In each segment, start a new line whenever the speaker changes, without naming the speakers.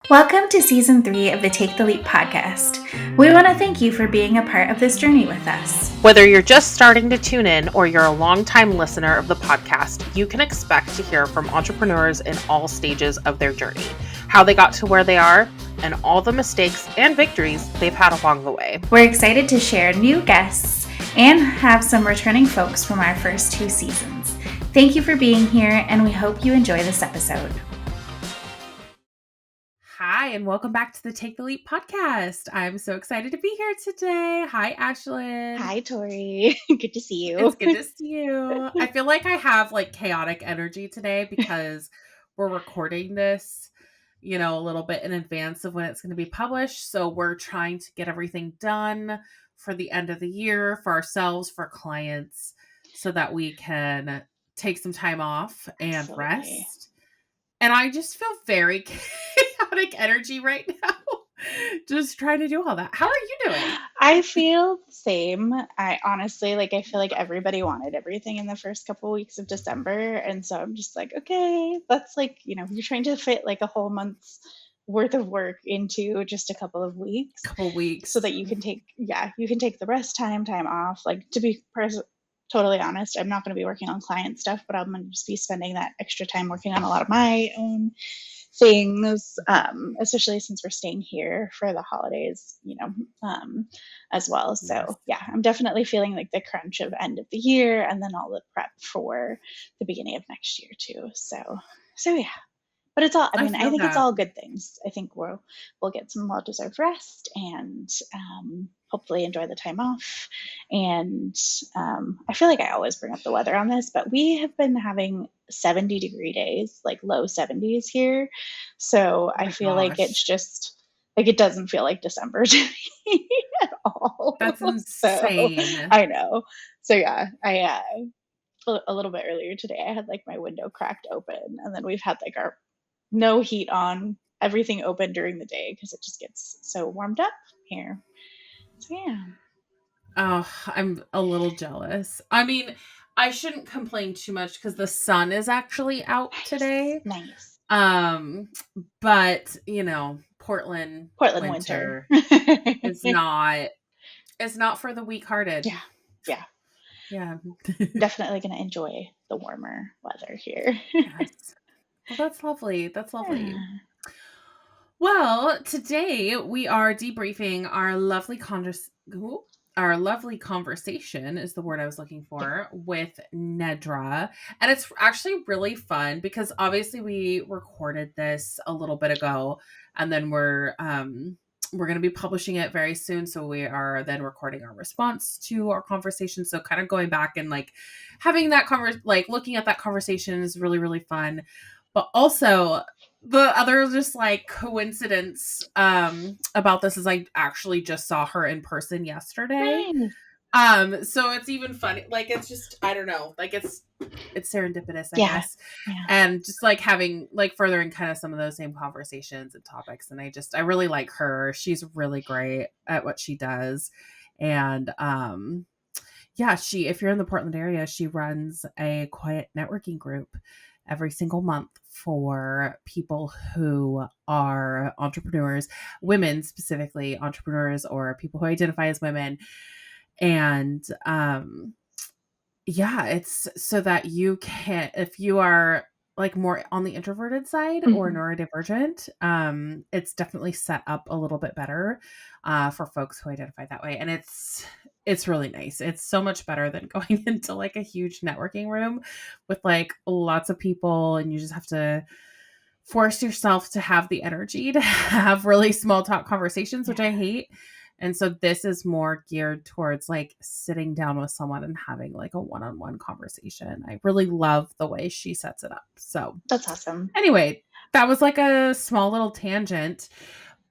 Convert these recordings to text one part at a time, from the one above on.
Welcome to Season 3 of the Take the Leap podcast. We want to thank you for being a part of this journey with us.
Whether you're just starting to tune in or you're a longtime listener of the podcast, you can expect to hear from entrepreneurs in all stages of their journey, how they got to where they are, and all the mistakes and victories they've had along the way.
We're excited to share new guests and have some returning folks from our first 2 seasons. Thank you for being here, and we hope you enjoy this episode.
Hi, and welcome back to the Take the Leap podcast. I'm so excited to be here today. Hi, Ashlan.
Hi, Tory. Good to see you.
It's good to see you. I feel like I have chaotic energy today because we're recording this, a little bit in advance of when it's going to be published. So we're trying to get everything done for the end of the year for ourselves, for clients, so that we can take some time off and
Absolutely.
rest. And I just feel very chaotic energy right now. Just trying to do all that. How are you doing?
I feel the same. I honestly, I feel like everybody wanted everything in the first couple weeks of December. And so I'm just like, okay, that's you're trying to fit a whole month's worth of work into just a couple of weeks. So that you can take the rest time off. To be totally honest, I'm not going to be working on client stuff, but I'm going to just be spending that extra time working on a lot of my own things, especially since we're staying here for the holidays, as well. So yeah, I'm definitely feeling the crunch of end of the year and then all the prep for the beginning of next year too. So yeah. But it's all, I think it's all good things. I think we'll get some well-deserved rest and hopefully enjoy the time off. And I feel like I always bring up the weather on this, but we have been having 70-degree days, low 70s here. So I feel like it's just, it doesn't feel like December to me at all.
That's insane.
So, I know. So yeah, I a little bit earlier today, I had my window cracked open, and then we've had our no heat on, everything open during the day because it just gets so warmed up here. So yeah.
Oh, I'm a little jealous. I mean, I shouldn't complain too much because the sun is actually out today.
Nice.
But Portland winter is not for the weak-hearted.
Yeah. Definitely gonna enjoy the warmer weather here.
Yes. Well, that's lovely. Yeah. Well, today we are debriefing our lovely conversation is the word I was looking for with Nedra. And it's actually really fun because obviously we recorded this a little bit ago and then we're going to be publishing it very soon. So we are then recording our response to our conversation. So kind of going back and having that looking at that conversation is really, really fun. But also the other just coincidence about this is I actually just saw her in person yesterday.
Nice.
So it's even funny. It's just, I don't know, it's serendipitous, I guess.
Yeah.
And just having furthering kind of some of those same conversations and topics. And I really like her. She's really great at what she does. And yeah, if you're in the Portland area, she runs a quiet networking group every single month for people who are entrepreneurs, women specifically, entrepreneurs or people who identify as women. And yeah, it's so that you can, if you are more on the introverted side or neurodivergent, it's definitely set up a little bit better for folks who identify that way. And it's really nice. It's so much better than going into a huge networking room with lots of people and you just have to force yourself to have the energy to have really small talk conversations, which I hate. And so this is more geared towards sitting down with someone and having a one-on-one conversation. I really love the way she sets it up. So
that's awesome.
Anyway, that was a small little tangent,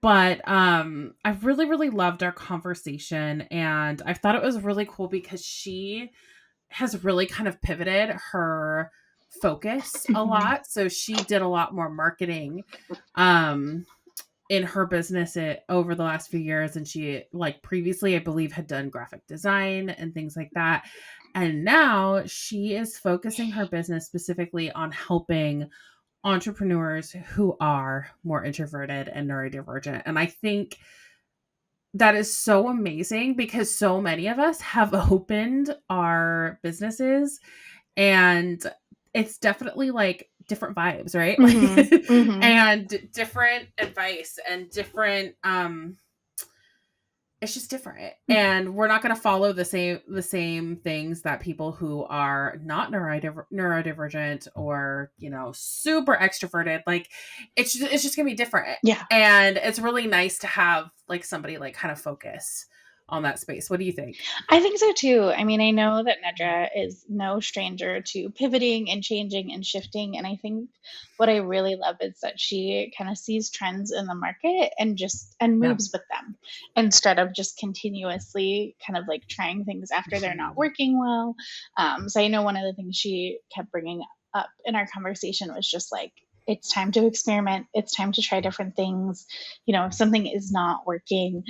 but I really, really loved our conversation. And I thought it was really cool because she has really kind of pivoted her focus a lot. So she did a lot more marketing in her business over the last few years. And she previously, I believe, had done graphic design and things like that. And now she is focusing her business specifically on helping entrepreneurs who are more introverted and neurodivergent. And I think that is so amazing because so many of us have opened our businesses, and it's definitely like different vibes, right?
Mm-hmm. Mm-hmm.
And different advice and different it's just different, and we're not going to follow the same things that people who are not neurodivergent or, you know, super extroverted, like it's just going to be different.
Yeah.
And it's really nice to have like somebody like kind of focus on that space. What do you think?
I think so too. I mean, I know that Nedra is no stranger to pivoting and changing and shifting. And I think what I really love is that she kind of sees trends in the market and
Yeah.
moves with them instead of just continuously kind of like trying things after they're not working well. So I know one of the things she kept bringing up in our conversation was just like, it's time to experiment. It's time to try different things. You know, if something is not working,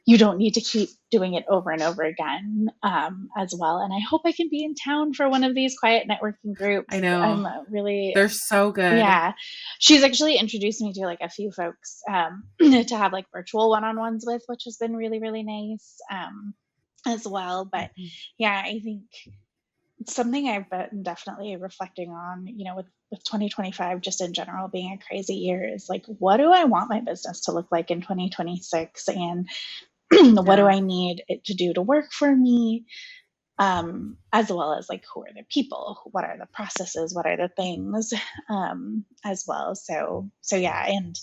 you don't need to keep doing it over and over again, as well. And I hope I can be in town for one of these quiet networking groups.
I know.
I'm really,
they're so good.
yeah. She's actually introduced me to like a few folks to have like virtual one-on-ones with, which has been really, really nice as well. But yeah, I think something I've been definitely reflecting on, you know, with 2025 just in general being a crazy year, is like, what do I want my business to look like in 2026? And what do I need it to do to work for me? As well as like, who are the people? What are the processes? What are the things? As well. So yeah. And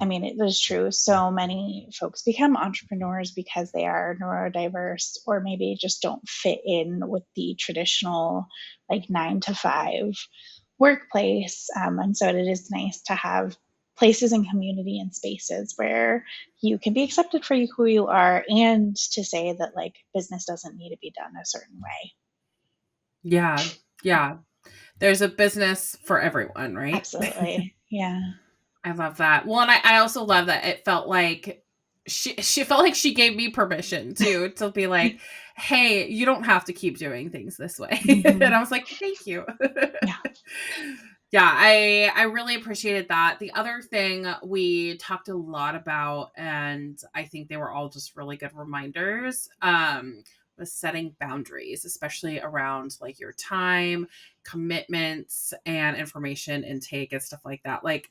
I mean, it is true. So many folks become entrepreneurs because they are neurodiverse or maybe just don't fit in with the traditional like 9 to 5 workplace. And so it is nice to have places and community and spaces where you can be accepted for who you are, and to say that like business doesn't need to be done a certain way.
Yeah. Yeah. There's a business for everyone, right?
Absolutely. Yeah.
I love that. Well, and I also love that it felt like she felt like she gave me permission to be like, hey, you don't have to keep doing things this way.
Mm-hmm.
And I was like, thank you.
Yeah.
Yeah, I really appreciated that. The other thing we talked a lot about, and I think they were all just really good reminders, was setting boundaries, especially around like your time, commitments, and information intake and stuff like that. Like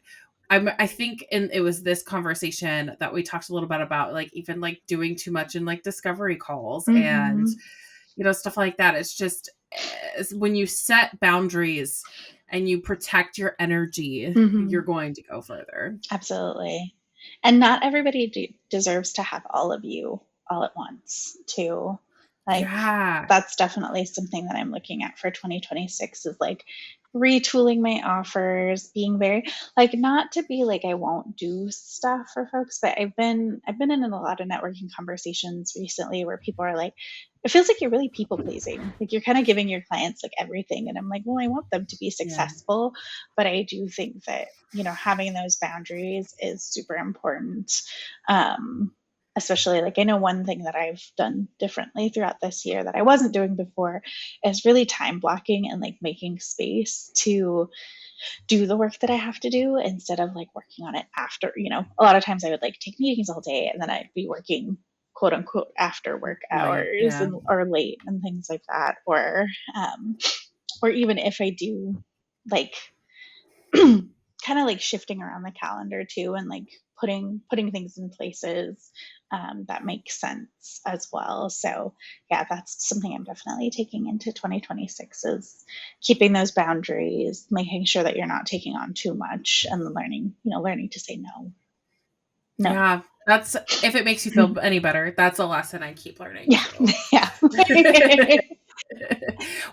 I think it was this conversation that we talked a little bit about like even like doing too much in like discovery calls
Mm-hmm.
and, you know, stuff like that. It's just when you set boundaries and you protect your energy,
Mm-hmm.
you're going to go further.
Absolutely. And not everybody deserves to have all of you all at once too. Like,
Yeah.
that's definitely something that I'm looking at for 2026, is like retooling my offers, being very like, not to be like I won't do stuff for folks, but I've been in a lot of networking conversations recently where people are like, it feels like you're really people pleasing. Like you're kind of giving your clients like everything. And I'm like, well, I want them to be successful, but I do think that, you know, having those boundaries is super important. Especially like, I know one thing that I've done differently throughout this year that I wasn't doing before is really time blocking and like making space to do the work that I have to do instead of like working on it after. You know, a lot of times I would like take meetings all day and then I'd be working quote unquote after work hours or late and things like that. Or even if I do like kind of like shifting around the calendar too, and like putting things in places that make sense as well. So yeah, that's something I'm definitely taking into 2026, is keeping those boundaries, making sure that you're not taking on too much, and learning to say no.
Yeah, that's, if it makes you feel any better, that's a lesson I keep learning.
Yeah.
Too.
Yeah.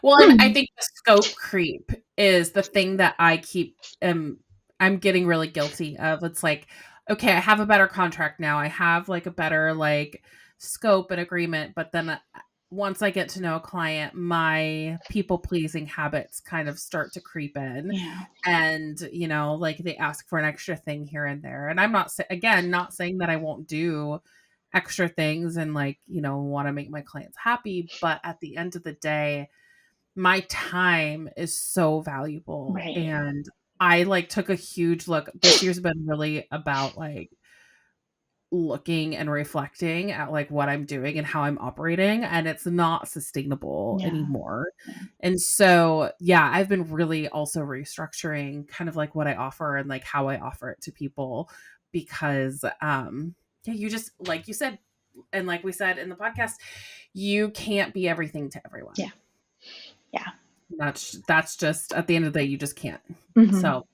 Well, and I think the scope creep is the thing that I'm getting really guilty of. It's like, okay, I have a better contract now. I have like a better like scope and agreement, but then once I get to know a client, my people pleasing habits kind of start to creep in.
Yeah.
And, you know, like they ask for an extra thing here and there. And I'm not saying that I won't do extra things and like, you know, want to make my clients happy. But at the end of the day, my time is so valuable.
Right.
And I like took a huge look. This year's been really about like looking and reflecting at like what I'm doing and how I'm operating, and it's not sustainable anymore.
Yeah.
And so, yeah, I've been really also restructuring kind of like what I offer and like how I offer it to people, because yeah, you just, like you said, and like we said in the podcast, you can't be everything to everyone.
Yeah. Yeah.
That's just, at the end of the day, you just can't.
Mm-hmm.
So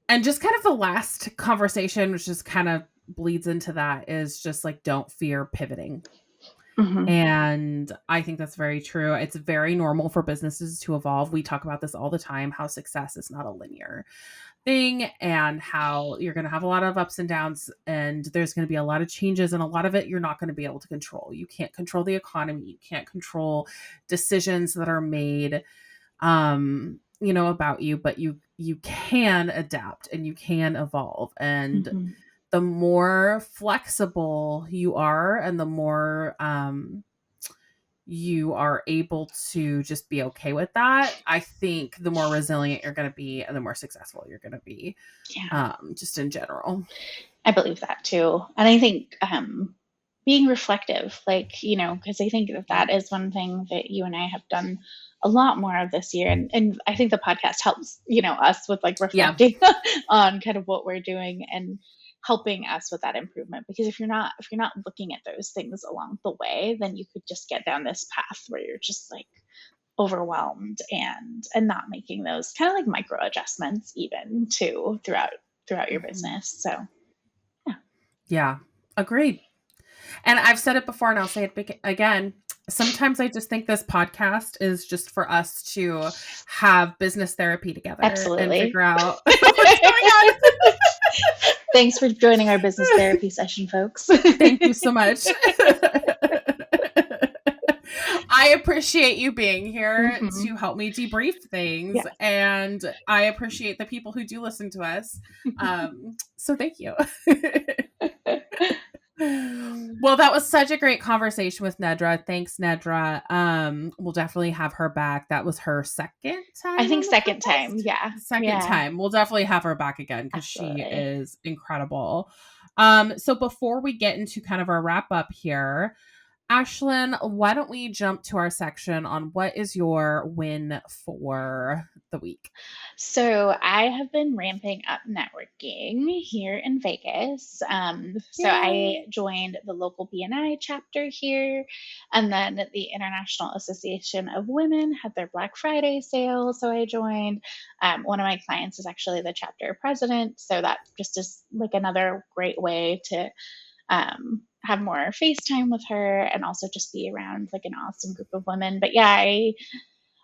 and just kind of the last conversation, which just kind of bleeds into that, is just like, don't fear pivoting.
Mm-hmm.
And I think that's very true. It's very normal for businesses to evolve. We talk about this all the time, how success is not a linear thing, and how you're going to have a lot of ups and downs, and there's going to be a lot of changes, and a lot of it you're not going to be able to control. You can't control the economy. You can't control decisions that are made, you know, about you, but you can adapt and you can evolve. And
Mm-hmm.
the more flexible you are, and the more you are able to just be okay with that, I think the more resilient you're going to be, and the more successful you're going to be.
Yeah.
Just in general.
I believe that too. And I think being reflective, like, you know, because I think that is one thing that you and I have done a lot more of this year. And I think the podcast helps, you know, us with like reflecting on kind of what we're doing and helping us with that improvement. Because if you're not looking at those things along the way, then you could just get down this path where you're just like overwhelmed and not making those kind of like micro adjustments even too throughout your business. So
yeah, agreed. And I've said it before, and I'll say it again. Sometimes I just think this podcast is just for us to have business therapy together.
Absolutely.
And figure out what's going on.
Thanks for joining our business therapy session, folks.
Thank you so much. I appreciate you being here to help me debrief things.
Yeah.
And I appreciate the people who do listen to us. So thank you. Well, that was such a great conversation with Nedra. Thanks, Nedra. We'll definitely have her back. That was her second time.
I think second time. Yeah.
Second time. We'll definitely have her back again, because she is incredible. So before we get into kind of our wrap up here, Ashlan, why don't we jump to our section on what is your win for the week?
So I have been ramping up networking here in Vegas. So I joined the local BNI chapter here, and then the International Association of Women had their Black Friday sale. So I joined. One of my clients is actually the chapter president. So that just is like another great way to have more FaceTime with her, and also just be around like an awesome group of women. But yeah, I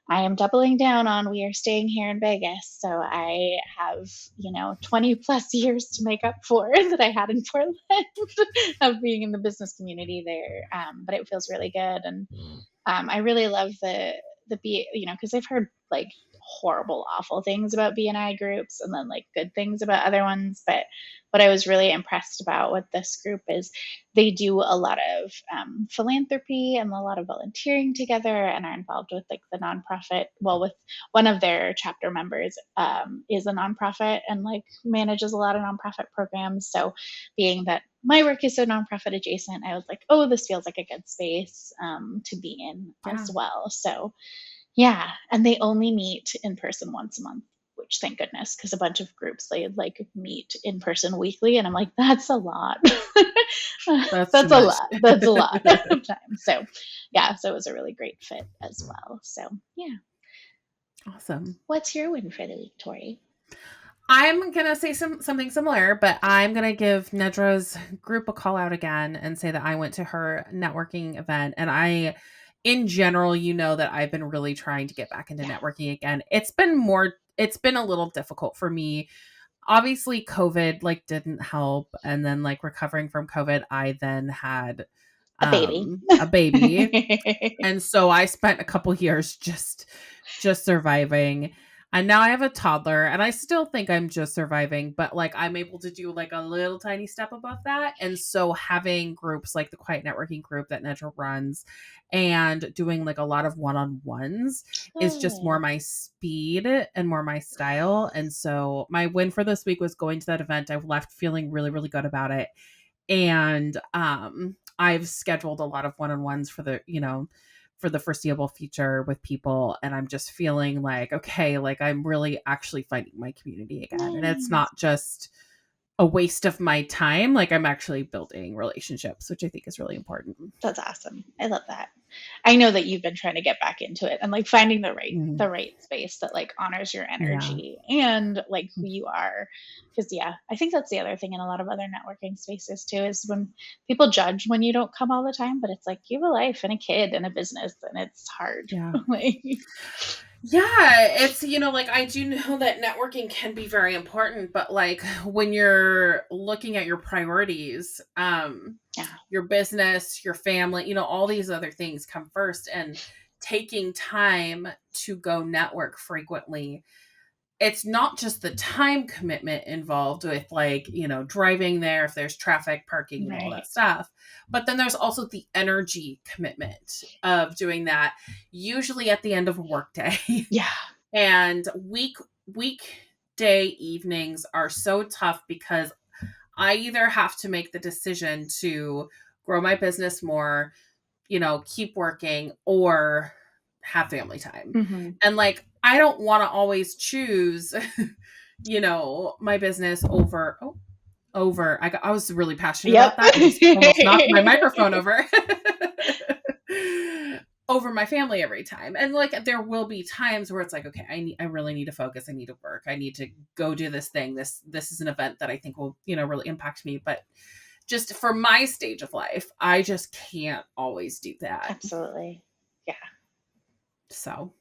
am doubling down on, we are staying here in Vegas. So I have, 20 plus years to make up for that I had in Portland of being in the business community there. But it feels really good. And I really love the because I've heard like horrible, awful things about BNI groups, and then like good things about other ones. But what I was really impressed about with this group is they do a lot of philanthropy and a lot of volunteering together, and are involved with like the nonprofit. Well, with one of their chapter members is a nonprofit and like manages a lot of nonprofit programs. So being that my work is so nonprofit adjacent, I was like, oh, this feels like a good space to be in as well. So yeah, and they only meet in person once a month, which thank goodness, because a bunch of groups, they like meet in person weekly, and I'm like, that's a lot. That's a lot. That's a lot of time. So yeah, so it was a really great fit as well. So yeah.
Awesome.
What's your win for the week, Tori?
I'm going to say something similar, but I'm going to give Nedra's group a call out again and say that I went to her networking event, and in general, that I've been really trying to get back into networking again. It's been a little difficult for me. Obviously, COVID like didn't help. And then like recovering from COVID, I then had a baby. And so I spent a couple years just surviving. And now I have a toddler and I still think I'm just surviving, but like I'm able to do like a little tiny step above that. And so having groups like the Quiet Networking group that Nedra runs and doing like a lot of one-on-ones is just more
Good.
my speed and more my style. And so my win for this week was going to that event. I've left feeling really, really good about it. And I've scheduled a lot of one-on-ones for the, for the foreseeable future with people, and I'm just feeling like, okay, like I'm really actually finding my community again. And it's
Nice.
not just a waste of my time. Like I'm actually building relationships, which I think is really important.
That's awesome. I love that. I know that you've been trying to get back into it and like finding the right space that like honors your
Yeah.
energy and like who you are. Because yeah, I think that's the other thing in a lot of other networking spaces too, is when people judge when you don't come all the time, but it's like you have a life and a kid and a business and it's hard.
Yeah.
Like,
Yeah, it's, like I do know that networking can be very important, but like when you're looking at your priorities, your business, your family, all these other things come first, and taking time to go network frequently. It's not just the time commitment involved with like, driving there if there's traffic, parking, all
right.
that stuff. But then there's also the energy commitment of doing that, usually at the end of a work day.
Yeah.
And weekday evenings are so tough because I either have to make the decision to grow my business more, keep working, or have family time.
Mm-hmm.
And like, I don't want to always choose, my business over. I was really passionate about that. I just almost knocked my microphone over. Over my family every time. And like there will be times where it's like, okay, I really need to focus. I need to work. I need to go do this thing. This is an event that I think will, really impact me. But just for my stage of life, I just can't always do that.
Absolutely. Yeah.
So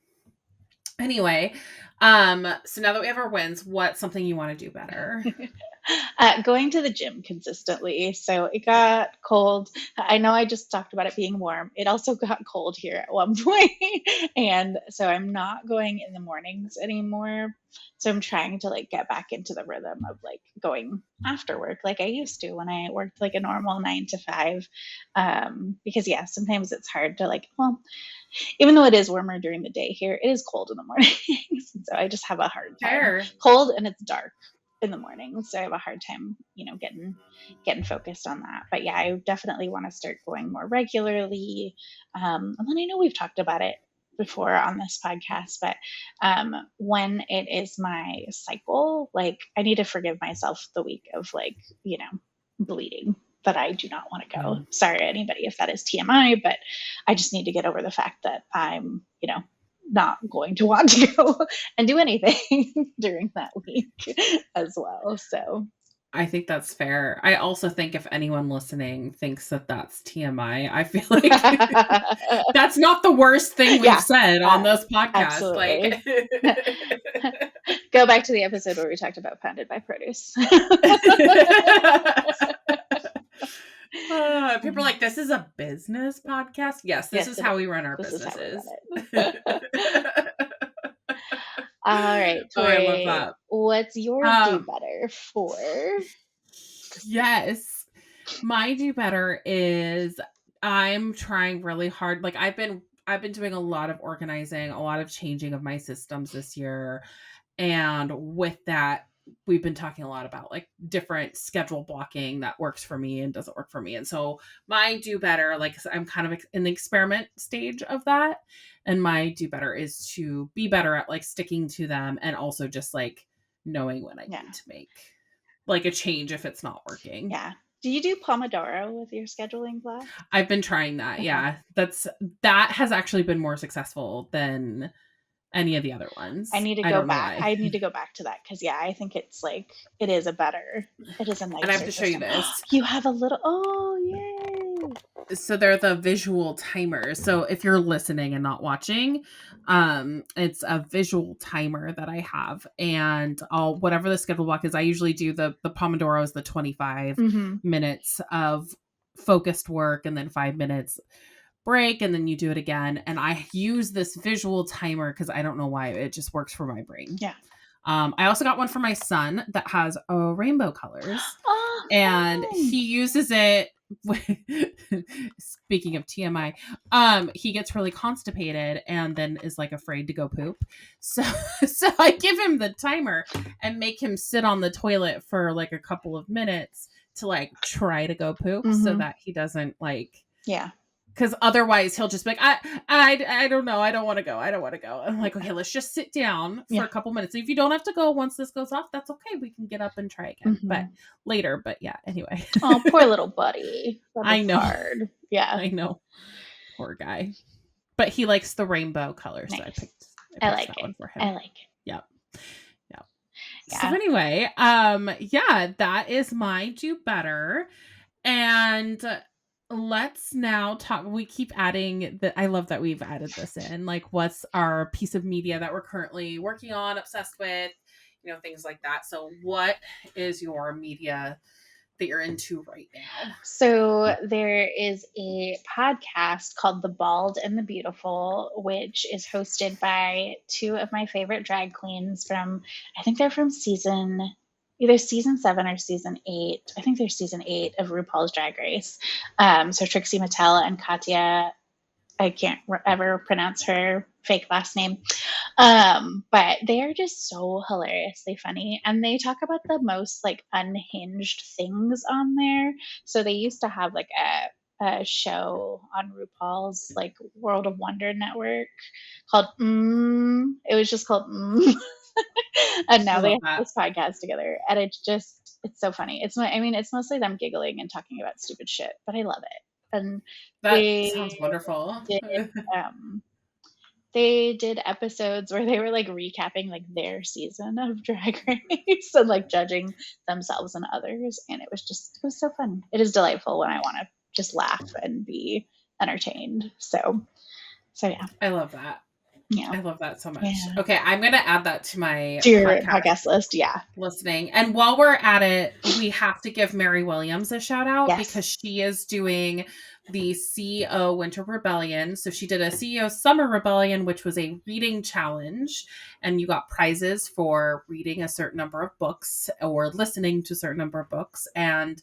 anyway, so now that we have our wins, what's something you want to do better?
Going to the gym consistently. So it got cold. I know I just talked about it being warm. It also got cold here at one point. And so I'm not going in the mornings anymore. So I'm trying to like get back into the rhythm of like going after work like I used to when I worked like a normal 9 to 5. Because yeah, sometimes it's hard to like, well, even though it is warmer during the day here, it is cold in the mornings. So I just have a hard time.
Fair.
Cold and it's dark in the morning, so I have a hard time, getting focused on that. But yeah, I definitely want to start going more regularly. And then I know we've talked about it before on this podcast, but when it is my cycle, like I need to forgive myself the week of like, bleeding, that I do not want to go. Sorry, anybody, if that is TMI, but I just need to get over the fact that I'm, not going to want to go and do anything during that week as well. So
I think that's fair. I also think if anyone listening thinks that that's TMI, I feel like that's not the worst thing we've said on this podcast.
Absolutely. Like, go back to the episode where we talked about Pounded by Produce.
People are like, this is a business podcast? Yes, this is how we run our businesses.
All right, Tori,
I love that.
What's your do better for?
Yes, my do better is I'm trying really hard. Like I've been doing a lot of organizing, a lot of changing of my systems this year. And with that, we've been talking a lot about like different schedule blocking that works for me and doesn't work for me. And so my do better, like I'm kind of in the experiment stage of that. And my do better is to be better at like sticking to them, and also just like knowing when I need to make like a change if it's not working.
Yeah. Do you do Pomodoro with your scheduling block?
I've been trying that. Okay. Yeah. That has actually been more successful than any of the other ones.
I need to go back. I need to go back to that because I think it's like it is a nicer. And I have to show you this. You have a little. Oh yay!
So they're the visual timers. So if you're listening and not watching, it's a visual timer that I have, and whatever the schedule block is. I usually do the Pomodoro is the 25 minutes of focused work, and then 5 minutes break, and then you do it again. And I use this visual timer because I don't know why, it just works for my brain.
Yeah.
I also got one for my son that has rainbow colors,
Oh,
and
fun.
he uses it. Speaking of TMI, he gets really constipated and then is like afraid to go poop. So I give him the timer and make him sit on the toilet for like a couple of minutes to like try to go poop so that he doesn't like.
Yeah.
Because otherwise he'll just be like, I don't know. I don't want to go. I don't want to go. I'm like, okay, let's just sit down for a couple minutes. If you don't have to go once this goes off, that's okay. We can get up and try again. But later. But yeah, anyway.
Oh, poor little buddy.
I know.
Hard. Yeah.
I know. Poor guy. But he likes the rainbow color.
Nice.
So I picked
like
that
it.
one for him.
I like it.
Yep.
Yeah.
So anyway, yeah, that is my do better. And let's now talk. We keep adding that. I love that we've added this in. Like, what's our piece of media that we're currently working on, obsessed with, things like that. So what is your media that you're into right now?
So there is a podcast called The Bald and the Beautiful, which is hosted by two of my favorite drag queens from, I think they're from either season 7 or season 8. I think they're season 8 of RuPaul's Drag Race. So Trixie Mattel and Katya, I can't ever pronounce her fake last name. But they are just so hilariously funny. And they talk about the most like unhinged things on there. So they used to have like a show on RuPaul's like World of Wonder network called It was just called And now they have this podcast together. And it's so funny. It's mostly them giggling and talking about stupid shit, but I love it. And
that sounds wonderful.
They did episodes where they were like recapping like their season of Drag Race and like judging themselves and others, and it was so fun. It is delightful when I want to just laugh and be entertained. So yeah,
I love that.
Yeah,
I love that so much. Yeah. Okay, I'm gonna add that to my
podcast list. Yeah,
listening. And while we're at it, we have to give Mary Williams a shout out because she is doing the CEO Winter Rebellion. So she did a CEO Summer Rebellion, which was a reading challenge, and you got prizes for reading a certain number of books or listening to a certain number of books. And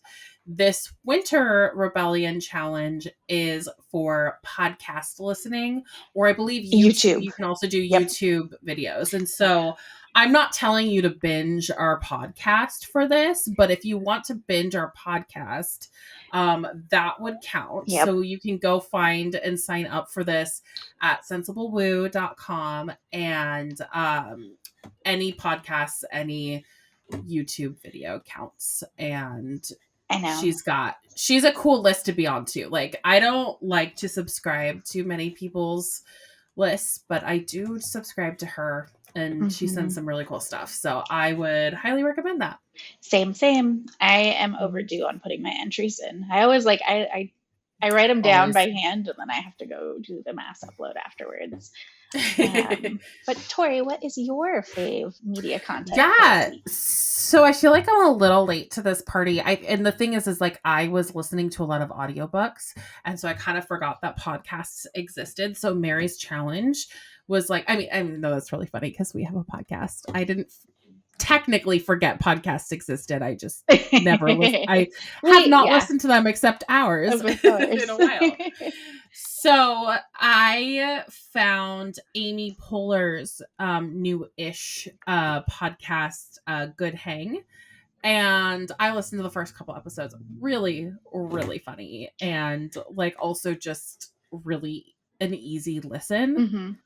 this Winter Rebellion challenge is for podcast listening, or I believe YouTube. You can also do YouTube videos. And so I'm not telling you to binge our podcast for this, but if you want to binge our podcast, that would count.
Yep.
So you can go find and sign up for this at sensiblewoo.com, and any podcasts, any YouTube video counts. And
I know
she's a cool list to be on too. Like, I don't like to subscribe to many people's lists, but I do subscribe to her, and she sends some really cool stuff. So I would highly recommend that.
Same. I am overdue on putting my entries in. I always like, I write them down by hand, and then I have to go do the mass upload afterwards. But Tori, what is your fave media content?
Yeah. So I feel like I'm a little late to this party. And the thing is like, I was listening to a lot of audiobooks, and so I kind of forgot that podcasts existed. So Mary's challenge was like, I know that's really funny because we have a podcast. I didn't technically forget podcasts existed. I just never listened. I have not listened to them except ours in a while. So I found Amy Poehler's new-ish podcast, Good Hang. And I listened to the first couple episodes. Really, really funny. And like also just really an easy listen.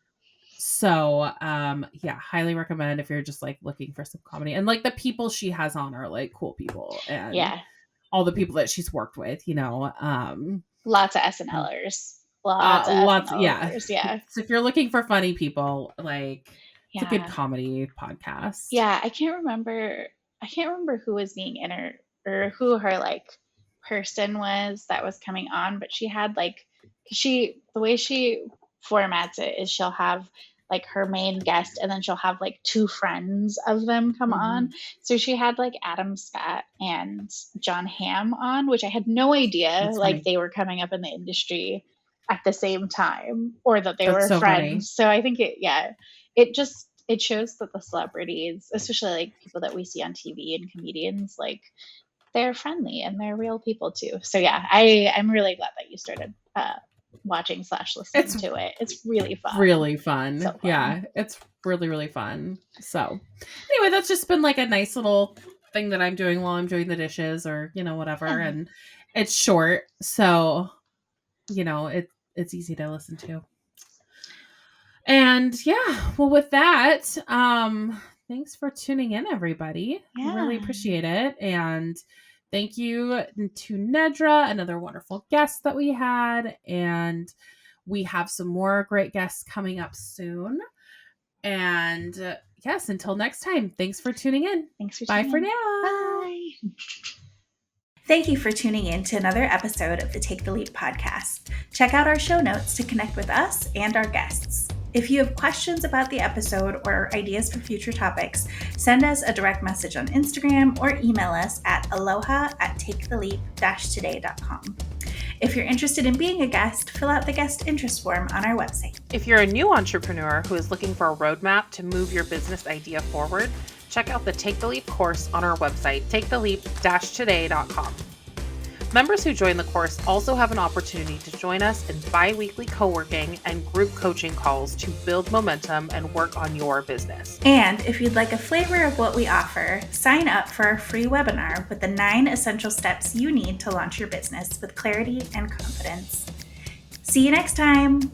So, yeah, highly recommend if you're just like looking for some comedy. And like the people she has on are like cool people, and all the people that she's worked with,
lots of SNLers.
Lots, yeah. So if you're looking for funny people, like it's a good comedy podcast.
Yeah, I can't remember who was being in or who her like person was that was coming on, but she had like the way she formats it is she'll have like her main guest, and then she'll have like two friends of them come on. So she had like Adam Scott and John Hamm on, which I had no idea like they were coming up in the industry at the same time, or that they
That's
were
so
friends.
funny.
So I think it shows that the celebrities, especially like people that we see on TV and comedians, like they're friendly and they're real people too. So yeah, I'm really glad that you started watching / listening to it. It's really fun.
Really fun.
So fun.
Yeah, it's really, really fun. So anyway, that's just been like a nice little thing that I'm doing while I'm doing the dishes or, whatever.
Yeah.
And it's short. So, it's easy to listen to. And yeah, well, with that, thanks for tuning in, everybody.
Yeah.
Really appreciate it. And thank you to Nedra, another wonderful guest that we had. And we have some more great guests coming up soon. And yes, until next time, thanks for tuning in.
Thanks for
Bye
tuning
for
in.
now.
Bye.
Thank you for tuning in to another episode of the Take the Leap podcast. Check out our show notes to connect with us and our guests. If you have questions about the episode or ideas for future topics, send us a direct message on Instagram or email us at aloha@taketheleap-today.com. If you're interested in being a guest, fill out the guest interest form on our website.
If you're a new entrepreneur who is looking for a roadmap to move your business idea forward, check out the Take the Leap course on our website, taketheleap-today.com. Members who join the course also have an opportunity to join us in bi-weekly co-working and group coaching calls to build momentum and work on your business.
And if you'd like a flavor of what we offer, sign up for our free webinar with the 9 essential steps you need to launch your business with clarity and confidence. See you next time.